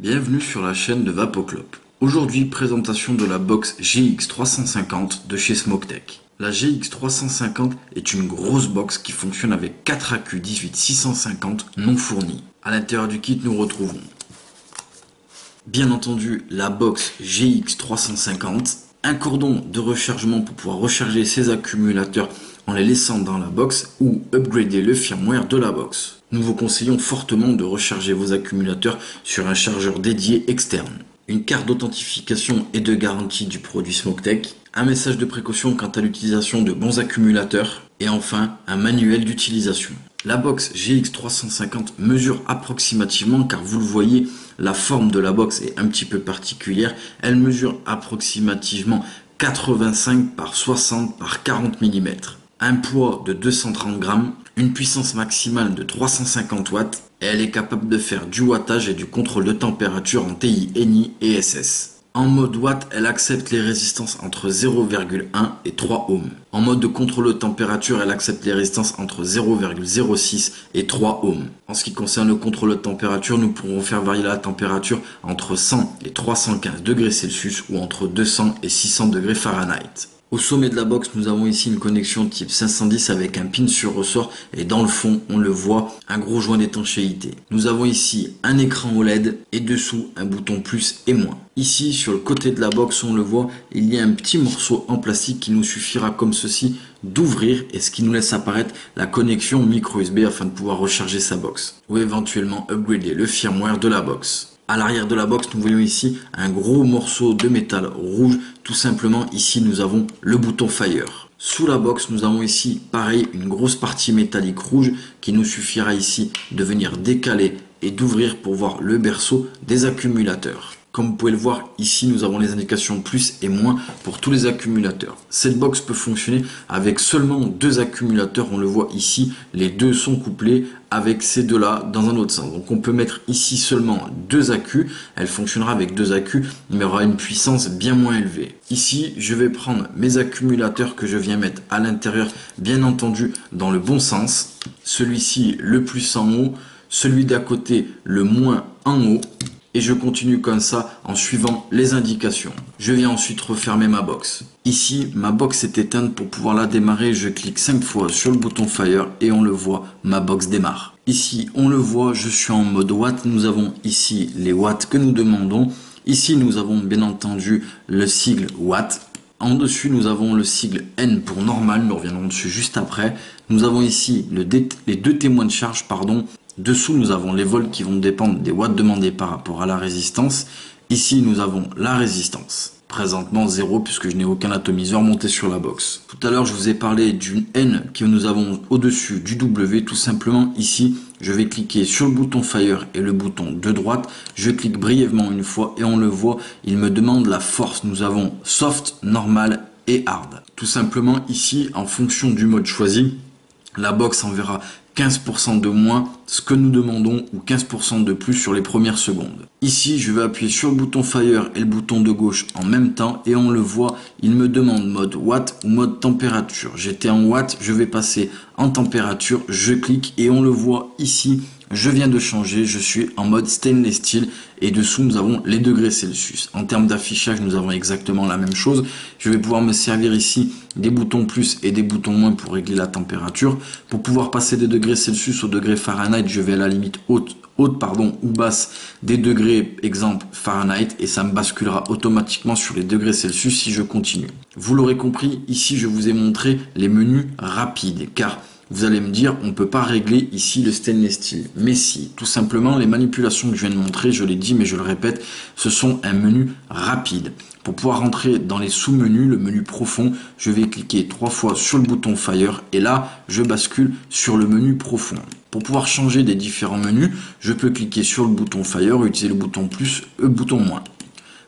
Bienvenue sur la chaîne de Vapoclop. Aujourd'hui, présentation de la box GX350 de chez Smoketek. La GX350 est une grosse box qui fonctionne avec 4 accus 18650 non fournis. À l'intérieur du kit, nous retrouvons bien entendu la box GX350, un cordon de rechargement pour pouvoir recharger ses accumulateurs en les laissant dans la box ou upgrader le firmware de la box. Nous vous conseillons fortement de recharger vos accumulateurs sur un chargeur dédié externe. Une carte d'authentification et de garantie du produit Smoketek, un message de précaution quant à l'utilisation de bons accumulateurs et enfin un manuel d'utilisation. La box GX350 mesure approximativement, car vous le voyez, la forme de la box est un petit peu particulière. Elle mesure approximativement 85 par 60 par 40 mm. Un poids de 230 grammes, une puissance maximale de 350 watts et elle est capable de faire du wattage et du contrôle de température en TI, NI et SS. En mode watt, elle accepte les résistances entre 0,1 et 3 ohms. En mode de contrôle de température, elle accepte les résistances entre 0,06 et 3 ohms. En ce qui concerne le contrôle de température, nous pourrons faire varier la température entre 100 et 315 degrés Celsius ou entre 200 et 600 degrés Fahrenheit. Au sommet de la box, nous avons ici une connexion type 510 avec un pin sur ressort et dans le fond, on le voit, un gros joint d'étanchéité. Nous avons ici un écran OLED et dessous un bouton plus et moins. Ici, sur le côté de la box, on le voit, il y a un petit morceau en plastique qui nous suffira comme ceci d'ouvrir et ce qui nous laisse apparaître la connexion micro USB afin de pouvoir recharger sa box ou éventuellement upgrader le firmware de la box. À l'arrière de la box, nous voyons ici un gros morceau de métal rouge. Tout simplement, ici, nous avons le bouton Fire. Sous la box, nous avons ici, pareil, une grosse partie métallique rouge qui nous suffira ici de venir décaler et d'ouvrir pour voir le berceau des accumulateurs. Comme vous pouvez le voir, ici, nous avons les indications plus et moins pour tous les accumulateurs. Cette box peut fonctionner avec seulement 2 accumulateurs. On le voit ici, les deux sont couplés avec ces deux-là dans un autre sens. Donc on peut mettre ici seulement 2 accus. Elle fonctionnera avec 2 accus, mais aura une puissance bien moins élevée. Ici, je vais prendre mes accumulateurs que je viens mettre à l'intérieur, bien entendu, dans le bon sens. Celui-ci, le plus en haut. Celui d'à côté, le moins en haut. Et je continue comme ça en suivant les indications. Je viens ensuite refermer ma box. Ici, ma box est éteinte. Pour pouvoir la démarrer, je clique 5 fois sur le bouton Fire et on le voit, ma box démarre. Ici, on le voit, je suis en mode watt. Nous avons ici les watts que nous demandons. Ici, nous avons bien entendu le sigle watt. En dessus, nous avons le sigle N pour normal. Nous reviendrons dessus juste après. Nous avons ici les 2 témoins de charge, pardon. Dessous, nous avons les volts qui vont dépendre des watts demandés par rapport à la résistance. Ici, nous avons la résistance. Présentement 0 puisque je n'ai aucun atomiseur monté sur la box. Tout à l'heure, je vous ai parlé d'une N que nous avons au-dessus du W. Tout simplement, ici, je vais cliquer sur le bouton Fire et le bouton de droite. Je clique brièvement une fois et on le voit, il me demande la force. Nous avons soft, normal et hard. Tout simplement, ici, en fonction du mode choisi, la box enverra 15% de moins ce que nous demandons ou 15% de plus sur les premières secondes. Ici, je vais appuyer sur le bouton Fire et le bouton de gauche en même temps et on le voit, il me demande mode watt ou mode température. J'étais en watt, je vais passer en température, je clique et on le voit ici. Je viens de changer, je suis en mode stainless steel et dessous nous avons les degrés Celsius. En termes d'affichage, nous avons exactement la même chose. Je vais pouvoir me servir ici des boutons plus et des boutons moins pour régler la température. Pour pouvoir passer des degrés Celsius au degré Fahrenheit, je vais à la limite haute ou basse des degrés, exemple Fahrenheit, et ça me basculera automatiquement sur les degrés Celsius si je continue. Vous l'aurez compris, ici je vous ai montré les menus rapides, car vous allez me dire, on ne peut pas régler ici le stainless steel. Mais si, tout simplement, les manipulations que je viens de montrer, je l'ai dit, mais je le répète, ce sont un menu rapide. Pour pouvoir rentrer dans les sous-menus, le menu profond, je vais cliquer 3 fois sur le bouton Fire et là, je bascule sur le menu profond. Pour pouvoir changer des différents menus, je peux cliquer sur le bouton Fire, utiliser le bouton plus, le bouton moins.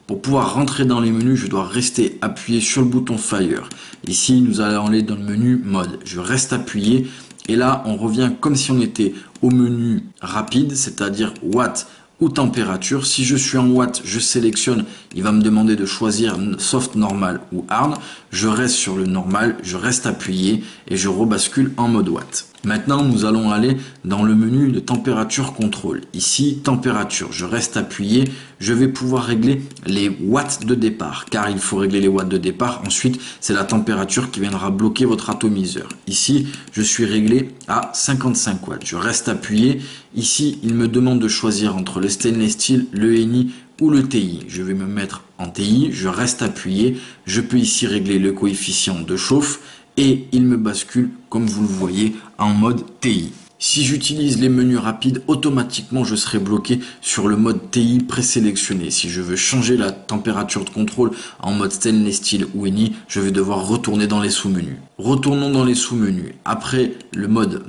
Pour pouvoir rentrer dans les menus, je dois rester appuyé sur le bouton Fire. Ici, nous allons aller dans le menu mode. Je reste appuyé et là, on revient comme si on était au menu rapide, c'est-à-dire watt ou température. Si je suis en watt, je sélectionne, il va me demander de choisir soft, normal ou hard. Je reste sur le normal, je reste appuyé et je rebascule en mode watt. Maintenant, nous allons aller dans le menu de température contrôle. Ici, température, je reste appuyé. Je vais pouvoir régler les watts de départ, car il faut régler les watts de départ. Ensuite, c'est la température qui viendra bloquer votre atomiseur. Ici, je suis réglé à 55 watts. Je reste appuyé. Ici, il me demande de choisir entre le stainless steel, le NI ou le TI. Je vais me mettre en TI. Je reste appuyé. Je peux ici régler le coefficient de chauffe. Et il me bascule, comme vous le voyez, en mode TI. Si j'utilise les menus rapides, automatiquement je serai bloqué sur le mode TI présélectionné. Si je veux changer la température de contrôle en mode stainless steel ou NI, je vais devoir retourner dans les sous-menus. Retournons dans les sous-menus. Après le mode,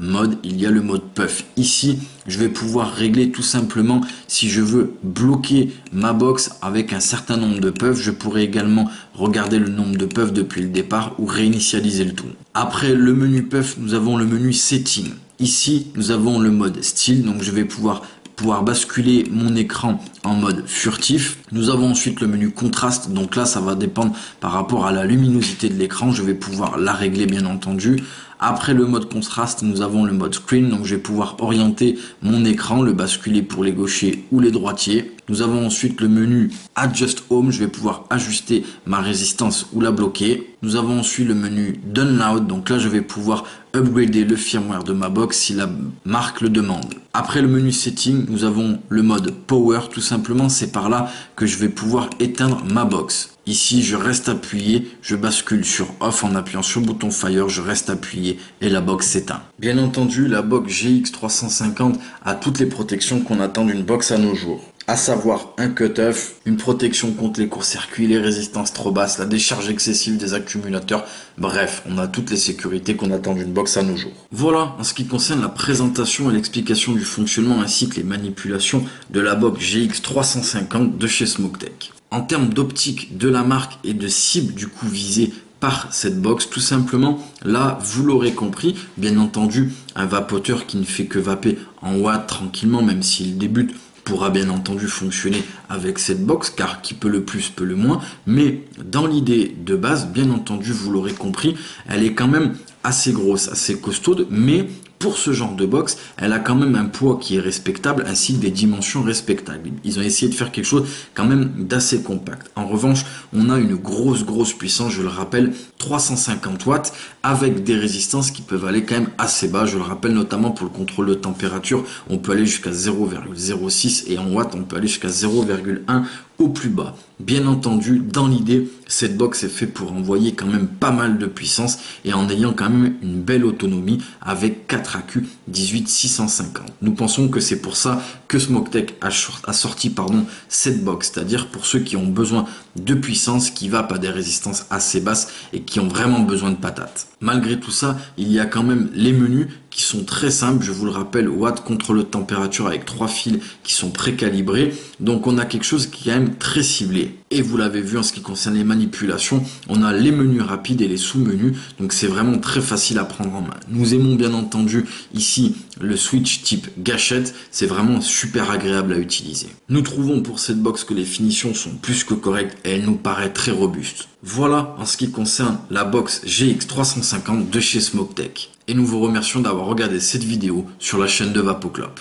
il y a le mode puff. Ici, je vais pouvoir régler tout simplement si je veux bloquer ma box avec un certain nombre de puffs. Je pourrais également regarder le nombre de puffs depuis le départ ou réinitialiser le tout. Après le menu puff, nous avons le menu setting. Ici, nous avons le mode style, donc je vais pouvoir basculer mon écran en mode furtif. Nous avons ensuite le menu contraste, donc là ça va dépendre par rapport à la luminosité de l'écran, je vais pouvoir la régler bien entendu. Après le mode contraste, nous avons le mode screen, donc je vais pouvoir orienter mon écran, le basculer pour les gauchers ou les droitiers. Nous avons ensuite le menu Adjust Home, je vais pouvoir ajuster ma résistance ou la bloquer. Nous avons ensuite le menu Download, donc là je vais pouvoir upgrader le firmware de ma box si la marque le demande. Après le menu Setting, nous avons le mode Power, tout simplement c'est par là que je vais pouvoir éteindre ma box. Ici, je reste appuyé, je bascule sur Off en appuyant sur le bouton Fire, je reste appuyé et la box s'éteint. Bien entendu, la box GX350 a toutes les protections qu'on attend d'une box à nos jours. À savoir un cut-off, une protection contre les courts-circuits, les résistances trop basses, la décharge excessive des accumulateurs. Bref, on a toutes les sécurités qu'on attend d'une box à nos jours. Voilà, en ce qui concerne la présentation et l'explication du fonctionnement ainsi que les manipulations de la box GX350 de chez Smoketek. En termes d'optique de la marque et de cible du coup visée par cette box, tout simplement, là, vous l'aurez compris, bien entendu, un vapoteur qui ne fait que vaper en watts tranquillement, même s'il débute, pourra bien entendu fonctionner avec cette box, car qui peut le plus peut le moins, mais dans l'idée de base, bien entendu, vous l'aurez compris, elle est quand même assez grosse, assez costaude, mais pour ce genre de box, elle a quand même un poids qui est respectable ainsi que des dimensions respectables. Ils ont essayé de faire quelque chose quand même d'assez compact. En revanche, on a une grosse puissance, je le rappelle, 350 watts avec des résistances qui peuvent aller quand même assez bas. Je le rappelle notamment pour le contrôle de température, on peut aller jusqu'à 0,06 et en watts, on peut aller jusqu'à 0,1 au plus bas. Bien entendu, dans l'idée, cette box est faite pour envoyer quand même pas mal de puissance et en ayant quand même une belle autonomie avec 4 accus 18650. Nous pensons que c'est pour ça que Smoketek a sorti cette box, c'est-à-dire pour ceux qui ont besoin de puissance, qui va à des résistances assez basses et qui ont vraiment besoin de patates. Malgré tout ça, il y a quand même les menus qui sont très simples, je vous le rappelle, watts, contrôle de température avec 3 fils qui sont précalibrés. Donc on a quelque chose qui est quand même très ciblé. Et vous l'avez vu en ce qui concerne les manipulations, on a les menus rapides et les sous-menus, donc c'est vraiment très facile à prendre en main. Nous aimons bien entendu ici le switch type gâchette, c'est vraiment super agréable à utiliser. Nous trouvons pour cette box que les finitions sont plus que correctes et elle nous paraît très robuste. Voilà en ce qui concerne la box GX350 de chez Smoketek. Et nous vous remercions d'avoir regardé cette vidéo sur la chaîne de VapoClop.